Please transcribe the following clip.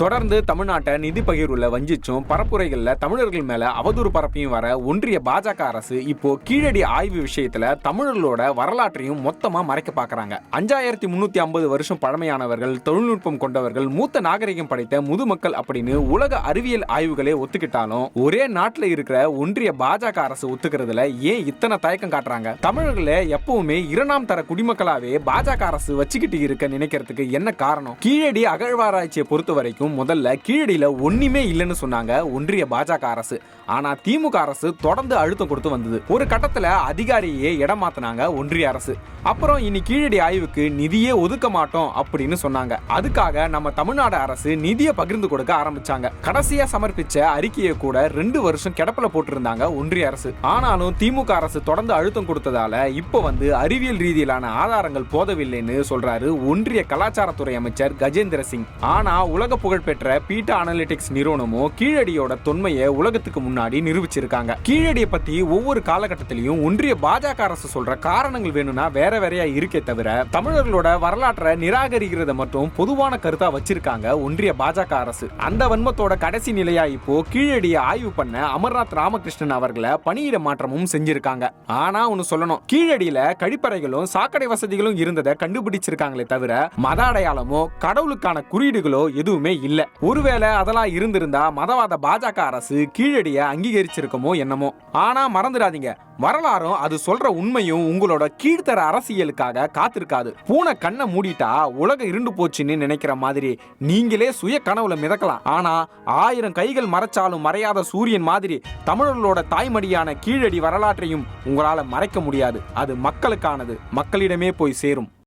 தொடர்ந்து தமிழ்நாட்டை நிதி பகிர்வுல வஞ்சிச்சும் பரப்புரைகள்ல தமிழர்கள் மேல அவதூறு பரப்பியும் வர ஒன்றிய பாஜக அரசு இப்போ கீழடி ஆய்வு விஷயத்துல தமிழர்களோட வரலாற்றையும் மொத்தமா மறைக்க பாக்குறாங்க. 5350 வருஷம் பழமையானவர்கள், தொழில்நுட்பம் கொண்டவர்கள், மூத்த நாகரிகம் படைத்த முதுமக்கள் அப்படின்னு உலக அறிவியல் ஆய்வுகளே ஒத்துக்கிட்டாலும் ஒரே நாட்டுல இருக்கிற ஒன்றிய பாஜக அரசு ஒத்துக்கிறதுல ஏன் இத்தனை தயக்கம் காட்டுறாங்க? தமிழர்களை எப்பவுமே இரண்டாம் தர குடிமக்களாவே பாஜக அரசு வச்சுக்கிட்டு இருக்க நினைக்கிறதுக்கு என்ன காரணம்? கீழடி அகழ்வாராய்ச்சியை பொறுத்த வரைக்கும் முதல்ல கீழடியில ஒண்ணுமே இல்லைன்னு சொன்னாங்க ஒன்றிய பாஜக அரசு. ஆனா திமுக அரசு தொடர்ந்து அழுத்தம் கொடுத்து வந்தது. ஒரு கட்டத்துல அதிகாரியே இடம் மாத்தினாங்க ஒன்றிய அரசு. அப்புறம் இனி கீழடி ஆய்வுக்கு நிதியே ஒதுக்க மாட்டோம் அப்படின்னு சொன்னாங்க. அதுக்காக நம்ம தமிழ்நாடு அரசு நிதியை பகிர்ந்து கொடுக்க ஆரம்பிச்சாங்க. கடைசியா சமர்ப்பிச்ச அறிக்கையை கூட 2 வருஷம் கிடப்பில போட்டிருந்தாங்க ஒன்றிய அரசு. ஆனாலும் திமுக அரசு தொடர்ந்து அழுத்தம் கொடுத்ததால இப்போ அறிவியல் ரீதியிலான ஆதாரங்கள் போதவில்லைன்னு சொல்றாரு ஒன்றிய கலாச்சாரத்துறை அமைச்சர் கஜேந்திர சிங். ஆனா உலக புகழ்பெற்ற பீட்டா அனலிட்டிக்ஸ் நிறுவனமும் கீழடியோட தொன்மையை உலகத்துக்கு முன்னாடி நிரூபிச்சிருக்காங்க. கீழடியை பத்தி ஒவ்வொரு காலகட்டத்திலையும் ஒன்றிய பாஜக அரசு சொல்ற காரணங்கள் வேணும்னா வேற வேறையா இருக்கே தவிர தமிழர்களோட வரலாற்றை நிராகரிக்கிறத மட்டும் பொதுவான கருத்தா வச்சிருக்காங்க ஒன்றிய பாஜக அரசு. அந்த வன்மத்தோட கடைசி நிலையா இப்போ கீழடியை ஆய்வு பண்ண அமர்நாத் ராமகிருஷ்ணன் அவர்களை பணியிட மாற்றமும் செஞ்சிருக்காங்க. ஆனா ஒன்னு சொல்லணும், கீழடியில கழிப்பறைகளும் சாக்கடை வசதிகளும் இருந்ததை கண்டுபிடிச்சிருக்காங்களே தவிர மத அடையாளமோ கடவுளுக்கான குறியீடுகளோ எதுவுமே இல்ல. ஒருவேளை அதெல்லாம் இருந்திருந்தா மதவாத பாஜக அரசு கீழடியை அங்கீகரிச்சிருக்குமோ என்னமோ. ஆனா மறந்துடாதீங்க, வரலாறும் அது சொல்ற உண்மையும் உங்களோட கீழ்த்தர அரசியலுக்காக காத்திருக்காது. பூனை கண்ணை மூடிட்டா உலகம் இருண்டு போச்சுன்னு நினைக்கிற மாதிரி நீங்களே சுய கனவுல மிதக்கலாம். ஆனா 1000 கைகள் மறைச்சாலும் மறையாத சூரியன் மாதிரி தமிழர்களோட தாய்மடியான கீழடி வரலாற்றையும் உங்களால மறைக்க முடியாது. அது மக்களுக்கானது, மக்களிடமே போய் சேரும்.